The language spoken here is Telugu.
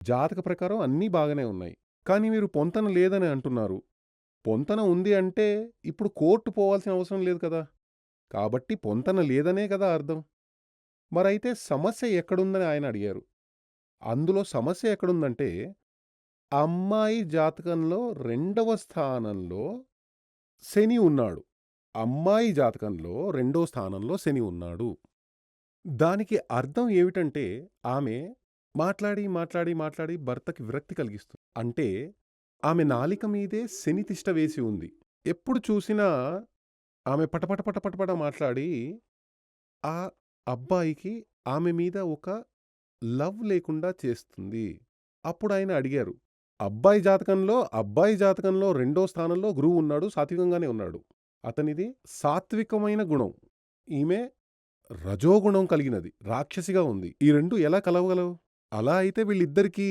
జాతక ప్రకారం అన్నీ బాగానే ఉన్నాయి. కానీ మీరు పొంతన లేదని అంటున్నారు. పొంతన ఉంది అంటే ఇప్పుడు కోర్టు పోవాల్సిన అవసరం లేదు కదా! కాబట్టి పొంతన లేదనే కదా అర్థం. మరైతే సమస్య ఎక్కడుందని ఆయన అడిగారు. అందులో సమస్య ఎక్కడుందంటే, అమ్మాయి జాతకంలో రెండవ స్థానంలో శని ఉన్నాడు. అమ్మాయి జాతకంలో రెండో స్థానంలో శని ఉన్నాడు. దానికి అర్థం ఏమిటంటే, ఆమె మాట్లాడి భర్తకి విరక్తి కలిగిస్తుంది. అంటే ఆమె నాలిక మీదే శని తిష్ట వేసి ఉంది. ఎప్పుడు చూసినా ఆమె పటపట మాట్లాడి, ఆ అబ్బాయికి ఆమె మీద ఒక లవ్ లేకుండా చేస్తుంది. అప్పుడాయన అడిగారు. అబ్బాయి జాతకంలో రెండో స్థానంలో గురువు ఉన్నాడు. సాత్వికంగానే ఉన్నాడు. అతనిది సాత్వికమైన గుణం. ఈమె రజోగుణం కలిగినది. రాక్షసిగా ఉంది. ఈ 2 ఎలా కలవగలవు? అలా అయితే వీళ్ళిద్దరికీ